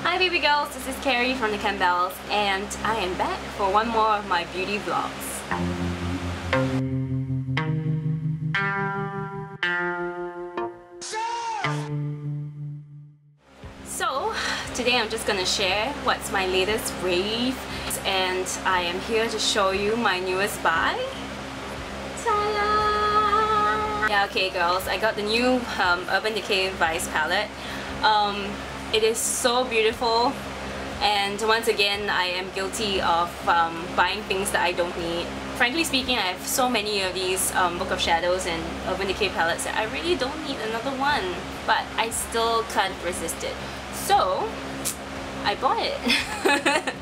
Hi baby girls, this is Carrie from the Cambelles and I am back for one more of my beauty vlogs. So today I'm just gonna share what's my latest rave, and I am here to show you my newest buy. Ta-da! Yeah, okay girls, I got the new Urban Decay Vice Palette. It is so beautiful, and once again I am guilty of buying things that I don't need. Frankly speaking, I have so many of these Book of Shadows and Urban Decay palettes that I really don't need another one, but I still can't resist it. So I bought it.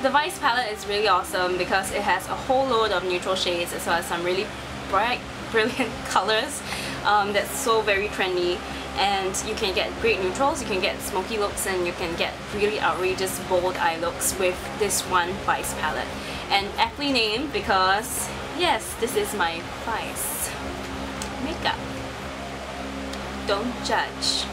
The Vice palette is really awesome because it has a whole load of neutral shades as well as some really bright, brilliant colors that's so very trendy. And you can get great neutrals, you can get smoky looks, and you can get really outrageous bold eye looks with this one Vice palette. And aptly named because, yes, this is my Vice makeup. Don't judge.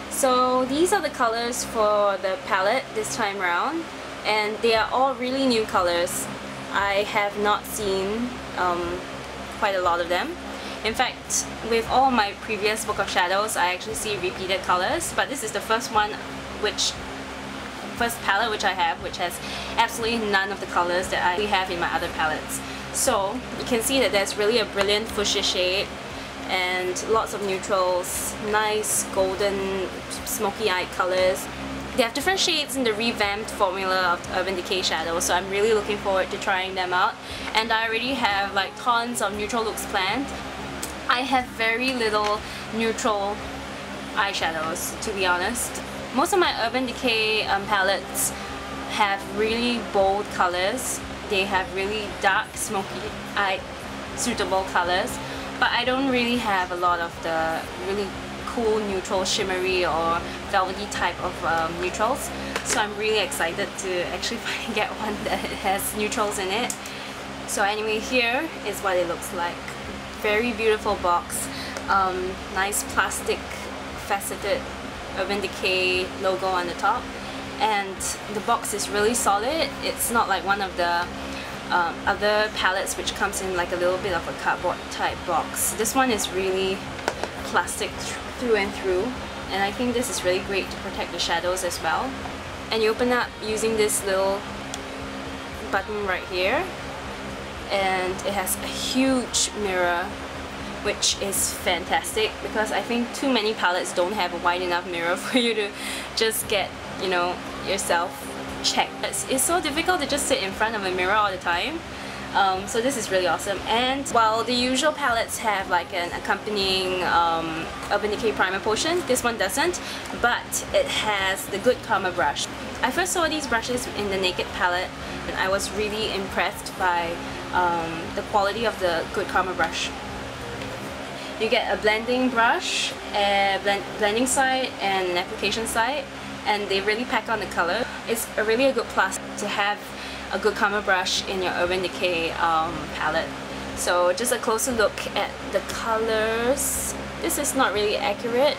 So these are the colors for the palette this time around, and they are all really new colors. I have not seen quite a lot of them. In fact, with all my previous Book of Shadows, I actually see repeated colors, but this is the first palette which I have, which has absolutely none of the colors that I have in my other palettes. So you can see that there's really a brilliant fuchsia shade and lots of neutrals, nice golden smoky-eyed colors. They have different shades in the revamped formula of Urban Decay shadows, so I'm really looking forward to trying them out. And I already have like tons of neutral looks planned. I have very little neutral eyeshadows, to be honest. Most of my Urban Decay palettes have really bold colors. They have really dark, smoky eye suitable colors, but I don't really have a lot of the really cool neutral shimmery or velvety type of neutrals. So I'm really excited to actually finally get one that has neutrals in it. So anyway, here is what it looks like. Very beautiful box, nice plastic faceted Urban Decay logo on the top, and the box is really solid. It's not like one of the other palettes which comes in like a little bit of a cardboard type box. This one is really plastic through and through, and I think this is really great to protect the shadows as well. And you open up using this little button right here, and it has a huge mirror, which is fantastic because I think too many palettes don't have a wide enough mirror for you to just get, you know, yourself checked. It's so difficult to just sit in front of a mirror all the time. So this is really awesome. And while the usual palettes have like an accompanying Urban Decay primer potion, this one doesn't, but it has the Good Karma brush. I first saw these brushes in the Naked palette and I was really impressed by the quality of the Good Karma brush. You get a blending brush, a blending side and an application side, and they really pack on the color. It's really a good plus to have a Good Karma brush in your Urban Decay palette. So just a closer look at the colors. This is not really accurate,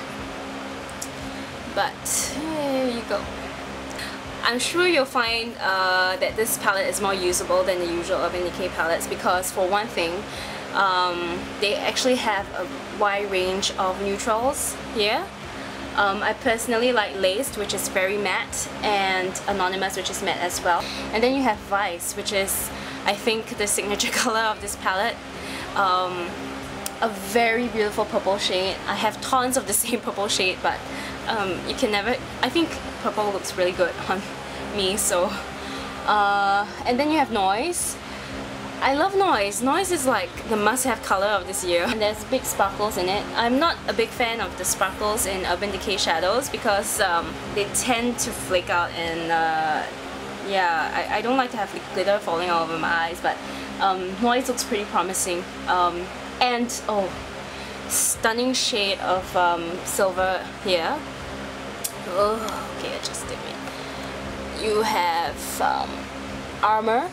but here you go. I'm sure you'll find that this palette is more usable than the usual Urban Decay palettes because, for one thing, they actually have a wide range of neutrals here. I personally like Laced, which is very matte, and Anonymous, which is matte as well. And then you have Vice, which is, I think, the signature color of this palette. A very beautiful purple shade. I have tons of the same purple shade, but you can never... I think purple looks really good on me, so... and then you have Noise. I love Noise. Noise is like the must-have color of this year. And there's big sparkles in it. I'm not a big fan of the sparkles in Urban Decay shadows because they tend to flake out, and yeah, I don't like to have glitter falling all over my eyes, but Noise looks pretty promising. And oh, stunning shade of silver here. Oh, okay, just a minute. You have Armor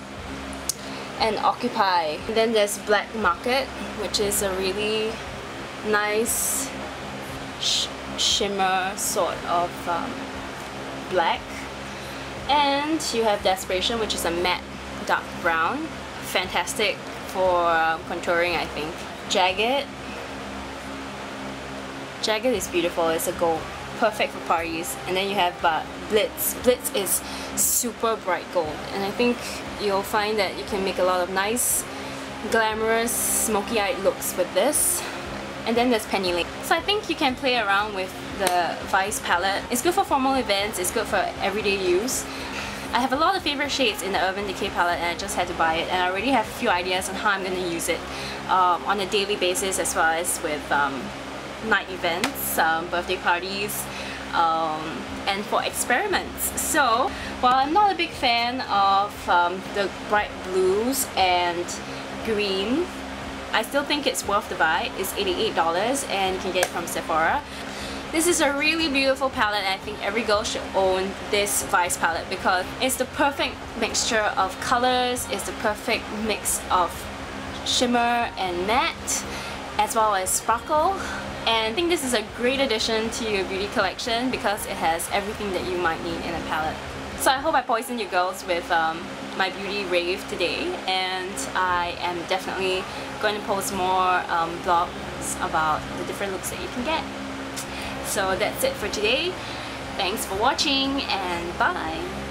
and Occupy. And then there's Black Market, which is a really nice shimmer sort of black. And you have Desperation, which is a matte dark brown. Fantastic for contouring, I think. Jagged. Jagged is beautiful, it's a gold. Perfect for parties. And then you have Blitz. Blitz is super bright gold, and I think you'll find that you can make a lot of nice, glamorous, smoky-eyed looks with this. And then there's Penny Lane. So I think you can play around with the Vice palette. It's good for formal events, it's good for everyday use. I have a lot of favorite shades in the Urban Decay palette, and I just had to buy it, and I already have a few ideas on how I'm going to use it on a daily basis, as well as with night events, birthday parties, and for experiments. So while I'm not a big fan of the bright blues and green, I still think it's worth the buy. It's $88 and you can get it from Sephora. This is a really beautiful palette, and I think every girl should own this Vice palette because it's the perfect mixture of colors, it's the perfect mix of shimmer and matte, as well as sparkle. And I think this is a great addition to your beauty collection because it has everything that you might need in a palette. So I hope I poisoned you girls with my beauty rave today, and I am definitely going to post more vlogs about the different looks that you can get. So that's it for today. Thanks for watching, and bye!